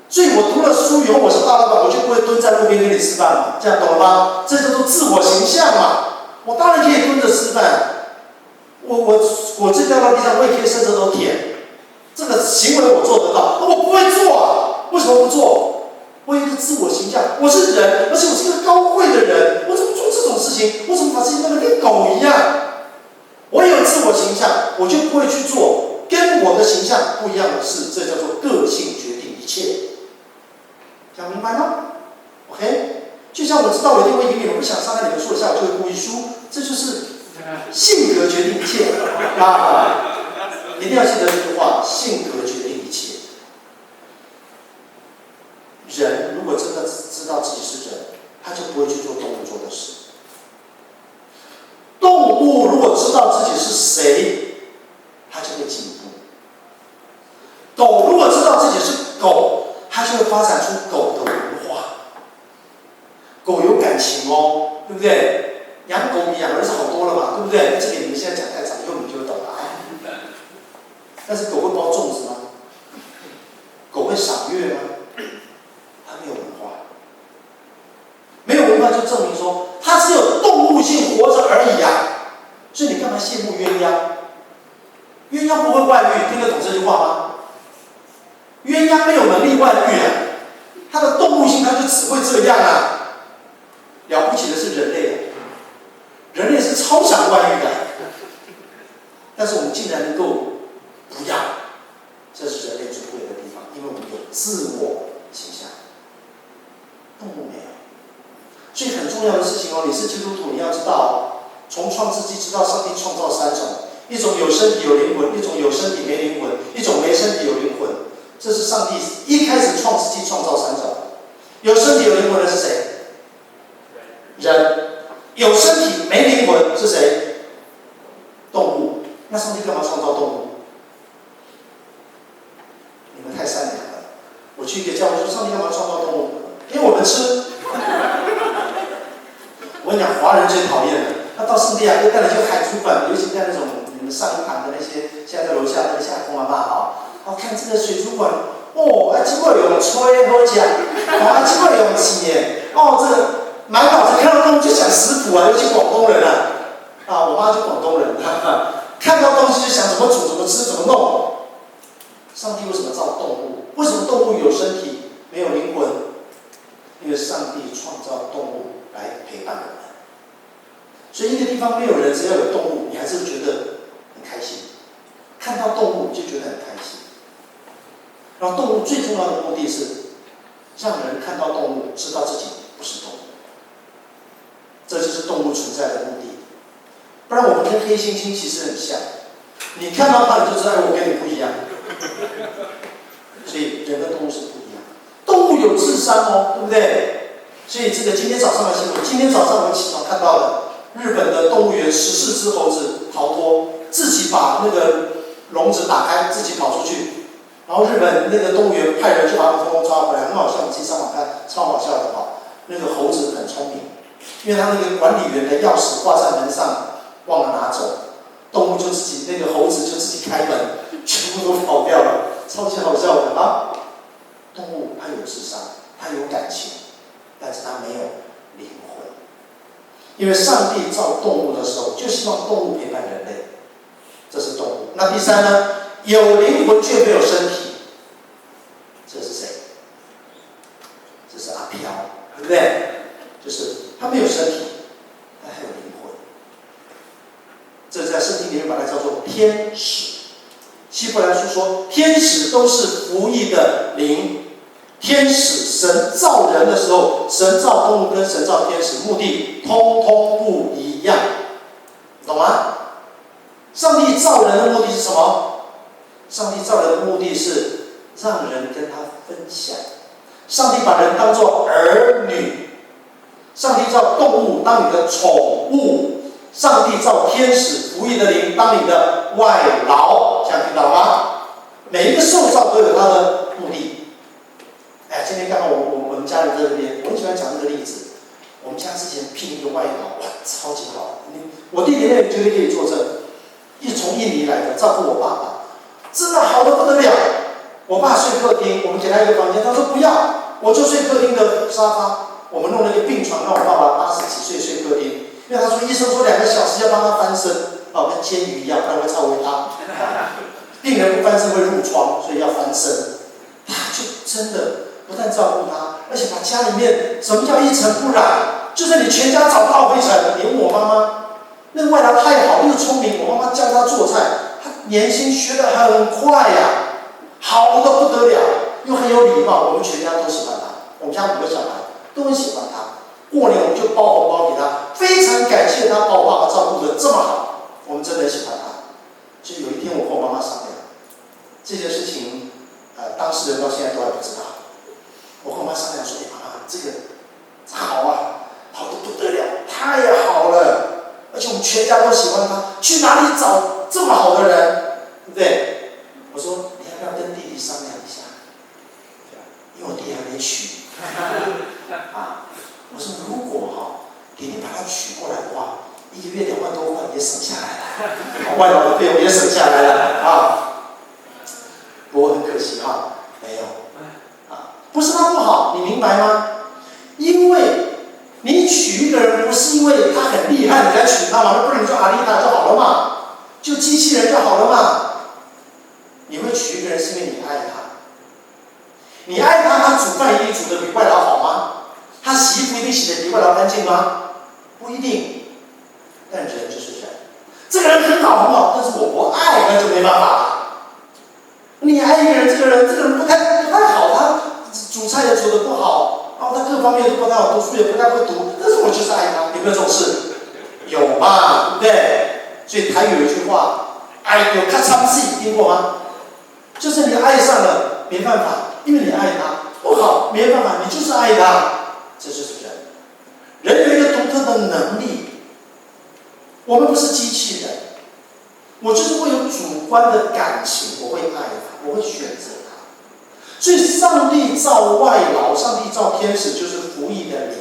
所以我读了书以后，我是大老板，我就不会蹲在路边跟你吃饭嘛，这样懂了吗？这叫做自我形象嘛。我当然可以蹲着吃饭，我这掉到地上，我也可以伸着头舔，这个行为我做得到，我不会做啊。为什么不做？我有一个自我形象，我是人，而且我是一个高贵的人，我怎么做这种事情？我怎么把自己弄得跟狗一样？我有自我形象，我就不会去做跟我的形象不一样的事，这叫做个性决定一切。讲明白吗 ？OK， 就像我知道我一定会赢你们，不想伤害你们，说一下我就会故意输，这就是性格决定一切一定要记得这句话：性格决定一切。人如果真的知道自己是人，他就不会去做动物做的事。动物如果知道自己是谁，它就会进步。狗如果知道自己是狗，它就会发展出狗的文化。狗有感情哦，对不对？养狗比养儿子好多了嘛，对不对？这个你们现在讲太长，以后你就会懂了但是狗会包粽子吗？狗会赏月吗？它没有文化。没有文化就证明说，它只有动物性活着而已啊。所以你干嘛羡慕鸳鸯？鸳鸯不会外遇，听得懂这句话吗？鸳鸯没有能力外遇啊，它的动物性它就只会这样啊。了不起的是人类啊，人类是超想外遇的，但是我们竟然能够不要，这是人类最贵的地方，因为我们有自我形象，动物没有。所以很重要的事情哦，你是基督徒，你要知道从创世纪知道上帝创造3种，一种有身体有灵魂，一种有身体没灵魂，一种没身体有灵魂。这是上帝一开始创世纪创造3种。有身体有灵魂的是谁？人。有身体没灵魂是谁？动物。那上帝干嘛创造动物？你们太善良了。我去一个教会说，上帝干嘛创造动物？给我们吃。我跟你讲，华人最讨厌的，他到圣地亚哥带了就海族馆，尤其在那种你们上一盘的那些，现在在楼下那个下公阿嬷哈，看这个水族馆，这个有吹好吃，这个有钱，这个满脑子看到动物就想食谱啊，尤其广东人我妈就广东人，看到东西就想怎么煮、怎么吃、怎么弄。上帝为什么造动物？为什么动物有身体没有灵魂？因为上帝创造动物来陪伴我们。所以一个地方没有人，只要有动物，你还是会觉得很开心。看到动物就觉得很开心。然后动物最重要的目的是让人看到动物，知道自己不是动物。这就是动物存在的目的。不然我们跟黑猩猩其实很像，你看到它你就知道我跟你不一样。所以人跟动物是不一样。动物有智商对不对？所以这个今天早上的新闻，今天早上我起床看到了日本的动物园14只猴子逃脱，自己把那个笼子打开，自己跑出去。然后日本那个动物园派人去把它们通通抓回来，很好笑，你自己上网看，超好笑的那个猴子很聪明，因为他那个管理员的钥匙挂在门上，忘了拿走，动物就自己那个猴子就自己开门，全部都跑掉了，超级好笑的动物它有智商，它有感情，但是它没有灵魂。因为上帝造动物的时候，就希望动物陪伴人类，这是动物。那第三呢？有灵魂却没有身体，这是谁？这是阿飘，对不对？就是他没有身体，他还有灵魂。这在圣经里面把它叫做天使。希伯来书说，天使都是服役的灵。天使，神造人的时候，神造动物跟神造天使目的通通不一样，懂吗？上帝造人的目的是什么？上帝造人的目的是让人跟他分享。上帝把人当作儿女，上帝造动物当你的宠物，上帝造天使服役的灵当你的外劳，这样听到吗？每一个受造都有他的目的。今天刚好我们家人在这边，我很喜欢讲这个例子。我们家之前聘一个外劳，超级好。我弟弟那绝对可以作证，从印尼来的，照顾我爸爸，真的好得不得了。我爸睡客厅，我们给他一个房间，他说不要，我就睡客厅的沙发。我们弄了一个病床，让我爸爸80几岁睡客厅，因为他说医生说2个小时要帮他翻身，跟煎鱼一样，不然会超微他。病人不翻身会褥疮，所以要翻身。他就真的不但照顾他，而且把家里面什么叫一尘不染，就是你全家找不到灰尘。连我妈妈，那个外劳太好又聪明，我妈妈教他做菜，他年轻学得很快好得不得了，又很有礼貌，我们全家都喜欢他。我们家5个小孩都很喜欢他。过年我们就包红包给他，非常感谢他把我爸爸照顾得这么好，我们真的很喜欢他。所以有一天我跟我妈妈商量这件事情，当事人到现在都还不知道。我跟我妈商量说：“妈妈，这个好好得不得了，太好了，而且我们全家都喜欢他，去哪里找这么好的人，对不对？”我说：“你要不要跟弟弟商量一下？因为我弟弟还没娶。我说如果弟弟把他娶过来的话，1个月2万多块也省下来了，外劳的费用也省下来了不过很可惜没有不是他不好，你明白吗？因为你娶一个人不是因为他很厉害你才娶他嘛，那不然你就阿丽塔就好了嘛，就机器人就好了嘛。你会娶一个人是因为你爱他，你爱他，他煮饭一定煮得比外劳好吗？他洗衣服一定洗得比外劳干净吗？不一定。但人就是人，这个人很好，但是我不爱，那就没办法了。你爱一个人，这个人不太好，他煮菜也煮得不好，然后他各方面都不太好，读书也不太会读，但是我就是爱他，有没有这种事？有嘛，对不对？所以台语有一句话，爱有咔嚓自听过吗？就是你爱上了，没办法，因为你爱他，不好，没办法，你就是爱他，这就是人。人有一个独特的能力，我们不是机器人，我就是会有主观的感情，我会爱他，我会选择他。所以上帝造外劳，上帝造天使就是服役的灵，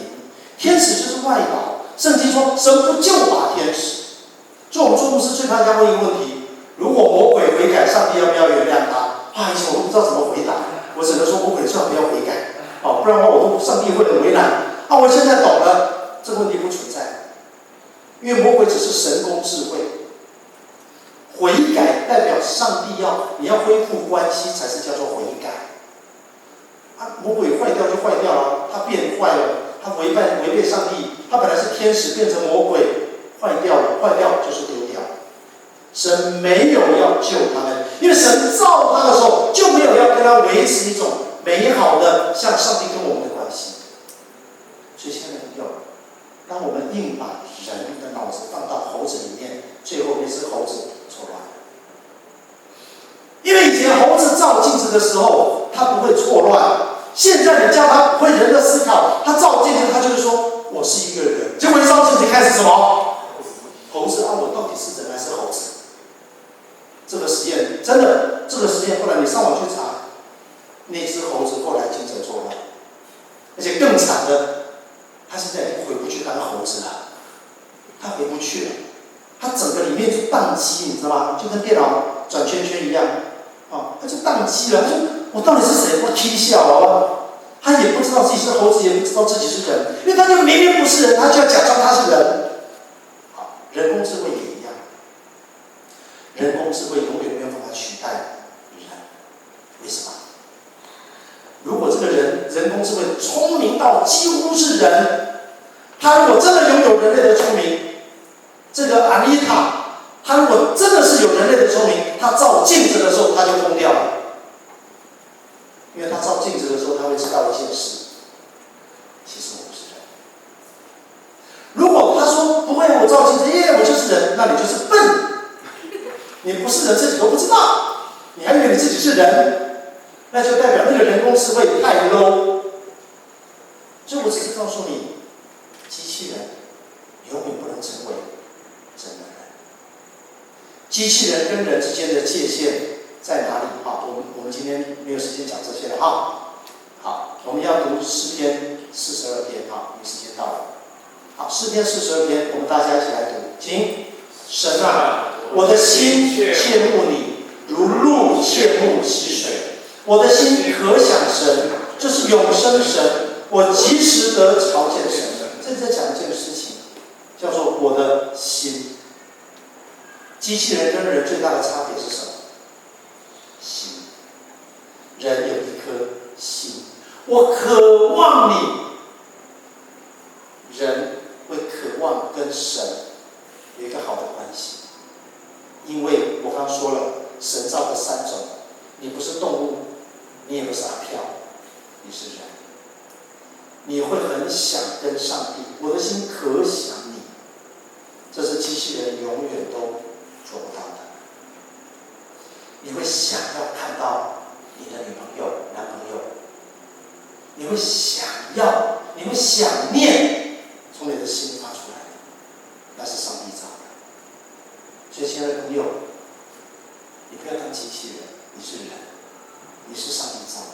天使就是外劳。圣经说神不救拔天使，所以我们做牧师最怕人家问一个问题：以前我都不知道怎么回答，我只能说魔鬼最好不要悔改，不然的话上帝会很为难。我现在懂了，这个问题不存在，因为魔鬼只是神工智慧。悔改代表上帝你要恢复关系，才是叫做悔改。魔鬼坏掉就坏掉了，他变坏了，他违背上帝，他本来是天使变成魔鬼，坏掉就是丢掉。神没有要救他们，因为神造他的时候就没有要跟他维持一种美好的像上帝跟我们的关系。所以亲爱的朋友，当我们硬把人的脑子放到猴子里面，最后变成猴子错乱了。因为以前猴子照镜子的时候，他不会错乱。现在你叫他会人的思考，他照镜子，他就是说我是一个人。结果一照镜子开始什么？猴子我到底是人还是猴子？这个实验真的，这个实验后来你上网去查，那只猴子后来精神错乱，而且更惨的，他现在已经回不去当猴子了，他回不去了，他整个里面就宕机，你知道吗？就跟电脑转圈圈一样，他就宕机了。他说我到底是谁？我踢笑了，他也不知道自己是猴子，也不知道自己是人，因为他就明明不是人，他就要假装他是人。人工智慧也一样，人工智慧永远没有办法取代人，为什么？如果这个人工智慧聪明到几乎是人，他如果真的拥有人类的聪明，这个安妮塔，他如果真的是有人类的聪明，他照镜子的时候他就疯掉了，因为他照镜子的时候他会知道一件事，其实我不是人。如果他说不会，我照镜子，我就是人，那你就是笨，你不是人自己都不知道，你还以为你自己是人，那就代表那个人工智慧太 low。所以我只是告诉你，机器人永远不能成为真的人。机器人跟人之间的界限在哪里？我们今天没有时间讲这些了好，我们要读诗篇42篇因为时间到了。好，诗篇42篇，我们大家一起来读，请。神啊，我的心切慕你，如鹿切慕溪水。我的心可想神，这是永生神，我及时得朝见神。这是在讲这个事情，叫做我的心。机器人跟人最大的差别是什么？心。人有一颗心，我渴望你。人会渴望跟神有一个好的关系，因为我刚刚说了，神造的3种，你不是动物，你也不是阿飘，你是人，你会很想跟上帝，我的心可想你，这是机器人永远都做不到的。你会想要看到你的女朋友、男朋友，你会想念从你的心发出来的，那是上帝造的。所以亲爱的朋友，你不要当机器人，你是人，你是上帝造的。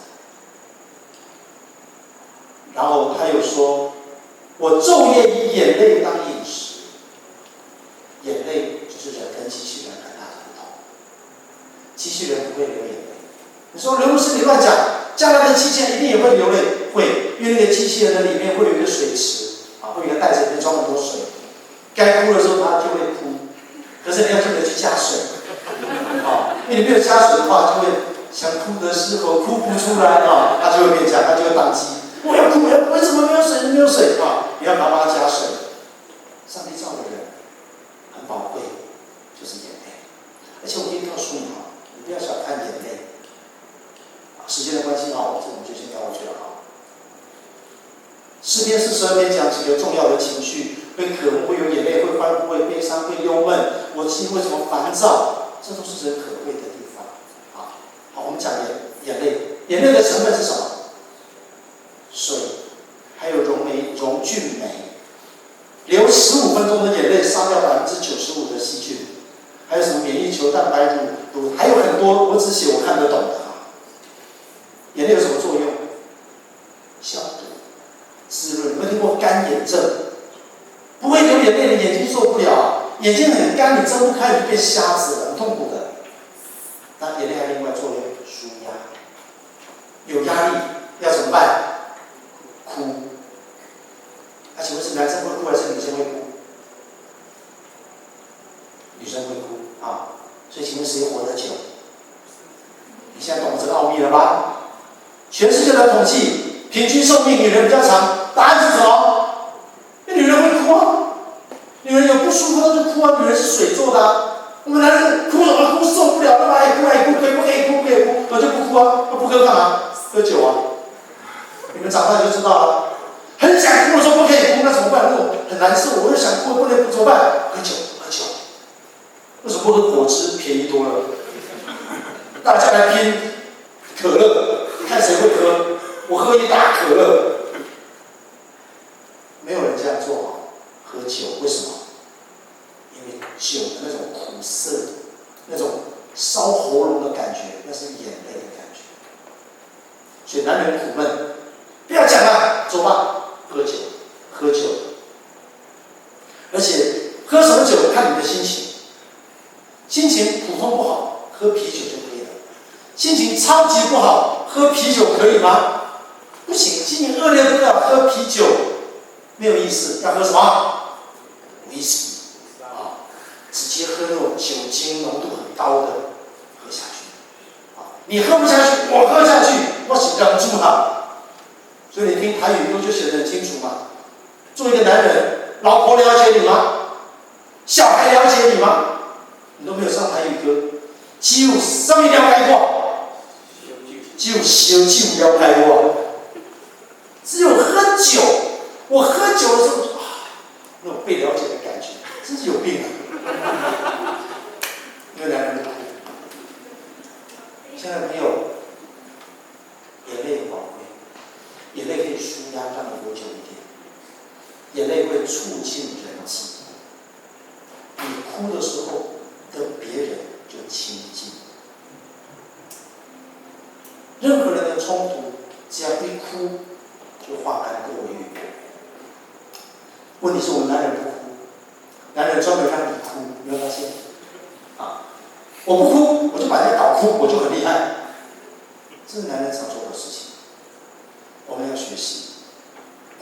然后他又说，我昼夜以眼泪当饮食。眼泪就是人跟机器人很大的不同。机器人不会流眼泪。你说刘牧师你乱讲，将来的机器人一定也会流泪，会，因为那个机器人的里面会有一个水池会有一个袋子里面装很多水，该哭的时候它就会哭，可是你要记得去加水因为你没有加水的话，就会想哭的时候哭不出来它就会变这样，它就会宕机。我要哭，为什么没有水？没有水你要帮它加水。上帝造的人很宝贵，就是眼泪。而且我可以告诉你你不要小看眼泪。时间的关系这我们就先聊过去了诗篇42篇讲几个重要的情绪，会渴慕，会有眼泪，会欢呼，会悲伤，会忧闷。我的心为什么烦躁？这都是人可贵的地方。好，我们讲眼泪。眼泪的成分是什么？水，还有溶菌酶。流15分钟的眼泪杀掉95%的细菌，还有什么免疫球、蛋白乳，还有很多，我只写我看得懂的眼泪有什么作用？消毒、滋润。有没有听过干眼症？不会流眼泪的眼睛受不了眼睛很干，你睁不开，你就变瞎子了，很痛苦的。那眼泪还有另外作用，舒压。有压力要怎么办？哭。请问是男生会哭还是女生会哭？女生会哭啊。所以请问谁活得久？你现在懂这个奥秘了吧？全世界的统计，平均寿命女人比较长，答案是什么？那女人会哭啊，女人有不舒服她就哭啊，女人是水做的啊。我们男人哭什么哭？受不了，那么爱哭爱哭，可以不可以哭？不可以哭，我就不哭啊，不喝干嘛？喝酒啊。你们长大就知道了。很想哭的时候不可以哭，那怎么办？如果很难受，我又想哭，不能哭怎么办？喝酒，喝酒。为什么不喝果汁？便宜多了。大家来拼可乐，看谁会喝。我喝一打可乐。没有人这样做啊，喝酒，为什么？因为酒的那种苦涩，那种烧喉咙的感觉，那是眼泪的感觉。所以男人苦闷，不要讲了，走吧。喝酒，喝酒，而且喝什么酒看你的心情。心情普通不好，喝啤酒就可以了。心情超级不好，喝啤酒可以吗？不行，心情恶劣不了，喝啤酒没有意思。要喝什么？威士忌啊，直接喝那种酒精浓度很高的，喝下去。啊，你喝不下去，我喝下去，我是忍住它。所以你听台语歌就写得很清楚嘛。作为一个男人，老婆了解你吗？小孩了解你吗？你都没有上台语歌，只有什么了解我？只有烧酒了解我。只有喝酒，我喝酒的时候那种被了解的感觉，真是有病啊！因为男人不哭。现在朋友，眼泪很宝贵。眼泪可以舒压，让你活久一点。眼泪会促进人际。你哭的时候，跟别人就亲近。任何人的冲突，只要一哭，就化干各为玉帛。问题是我们男人不哭，男人专门让你哭，你有没有发现？啊，我不哭，我就把人家搞哭，我就很厉害。这是男人常做的事情。我们要学习，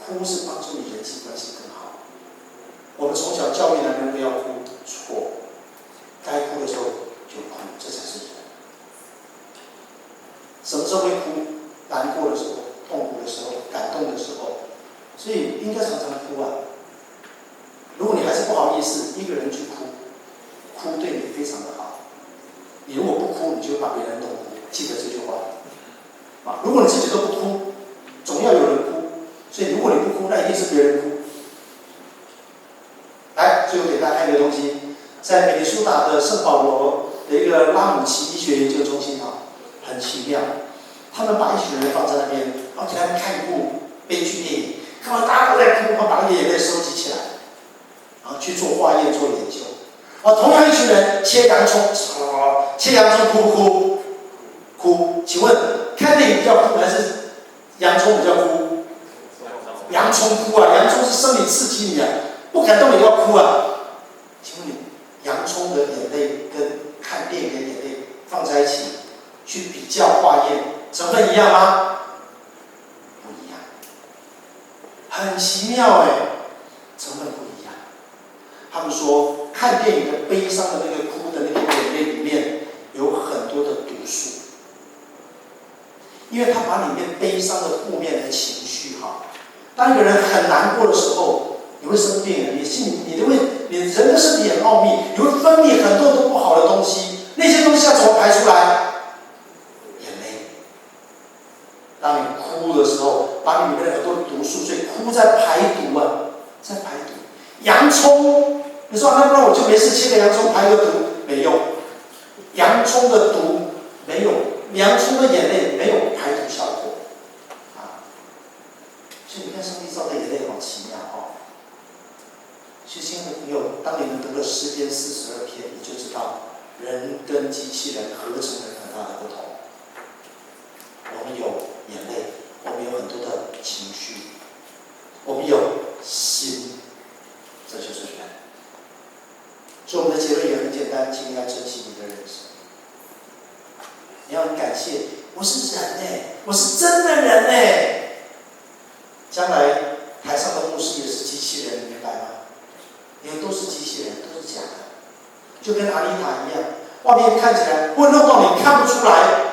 哭是帮助你人际关系更好。我们从小教育男人不要哭，错，该哭的时候就哭，这才是人。什么时候会哭？难过的时候、痛苦的时候、感动的时候，所以应该常常哭啊。如果你还是不好意思一个人去哭，哭对你非常的好。你如果不哭，你就会把别人弄哭，记得这句话。啊，如果你自己都不哭，总要有人哭，所以如果你不哭，那一定是别人哭。来，最后给大家看一个东西，在明尼苏达的圣保罗的一个拉姆齐医学研究中心啊，很奇妙，他们把一群人放在那边，然后给他们看一部悲剧电影，看到大家都在哭，然后把那个眼泪收集起来，然后去做化验、做研究。同样一群人切洋葱，切洋葱哭不哭？哭。请问看电影比较哭还是洋葱比较哭？洋葱哭啊！洋葱是生理刺激你啊，不感动也要哭啊。请问你，洋葱的眼泪跟看电影的眼泪放在一起，去比较化验，成分一样吗？不一样，很奇妙哎，成分不一样。他们说，看电影的悲伤的那个哭的那个眼泪里面有很多的毒素，因为它把里面悲伤的负面的情绪当一个人很难过的时候，你会生病，你人的身体很奥秘，你会分泌很多不好的东西，那些东西要怎么排出来？眼泪。当你哭的时候，把里面的很多毒素，所以哭在排毒啊，在排毒。洋葱，你说那不然我就没事切个洋葱排个毒，没用。洋葱的毒没有，洋葱的眼泪没有排毒效果。所以你看上帝造的眼泪好奇妙所以亲爱的朋友，当你们读了诗篇42篇，你就知道人跟机器人合成了很大的不同。我们有眼泪，我们有很多的情绪，我们有心，这就是人。所以我们的结论也很简单，请你要珍惜你的人生。你要很感谢我是人我是真的人将来台上的牧师也是机器人，明白吗？因为都是机器人，都是假的，就跟阿丽塔一样，外面看起来混乱到你看不出来。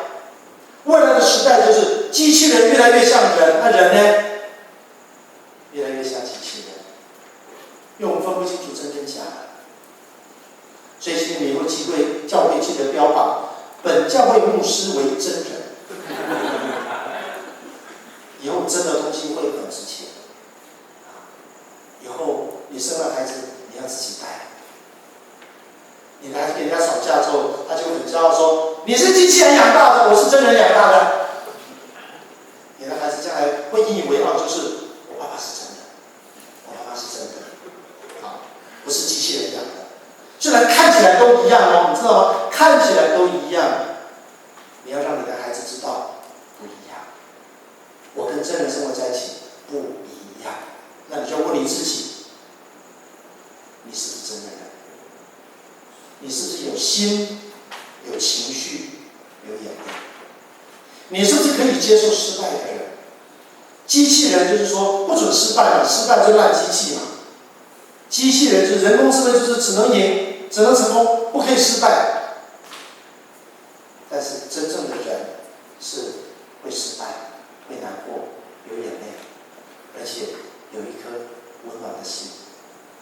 未来的时代就是机器人越来越像人，那人呢，越来越像机器人，因为我们分不清楚真跟假。所以今天美国基会教会记得标榜，本教会牧师为真人。以后真的东西会很值钱。以后你生了孩子，你要自己带。你的孩子跟人家吵架之后，他就会很骄傲说：“你是机器人养大的，我是真人养大的。”你的孩子将来会引以为傲，就是我爸爸是真的，我爸爸是真的，不是机器人养的。虽然看起来都一样你知道吗？看起来都一样，你要让你的孩子知道不一样。我跟真人生活在一起不一样，那你就要问你自己：你是不是真的人？你是不是有心、有情绪、有眼泪？你是不是可以接受失败的人？机器人就是说不准失败嘛，失败就烂机器嘛。机器人就是人工智能，就是只能赢，只能成功，不可以失败。但是真正的人是会失败、会难过、有眼泪，而且有一颗温暖的心，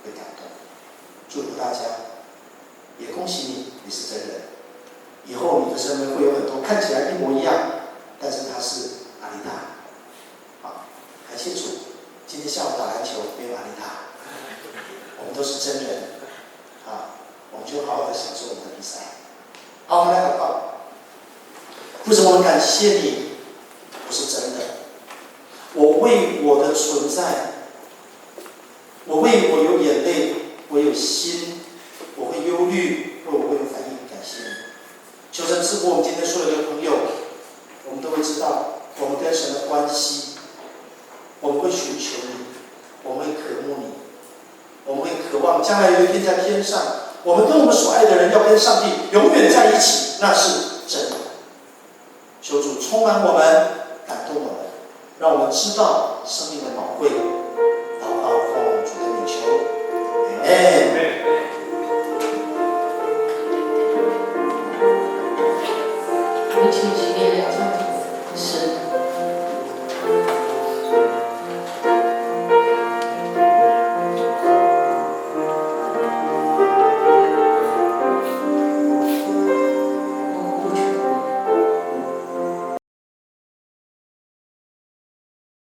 会感动。祝福大家，也恭喜你，你是真人。以后你的生命会有很多看起来一模一样，但是他是阿丽塔。好，感谢主，今天下午打篮球没有阿丽塔，我们都是真人我们就好好的享受我们的比赛。好，我们来祷告。父神，我们感谢你，我是真的。我为我的存在，我为我有眼泪，我有心，我会忧虑，我会有反应，感谢你。求神赐福我们今天所有的朋友，我们都会知道我们跟神的关系，我们会寻求你，我们会渴慕你，我们会渴望将来有一天在天上，我们跟我们所爱的人要跟上帝永远在一起，那是真的。求主充满我们，感动我们，让我们知道生命的宝贵。祷告奉主的名求，阿们。我请今天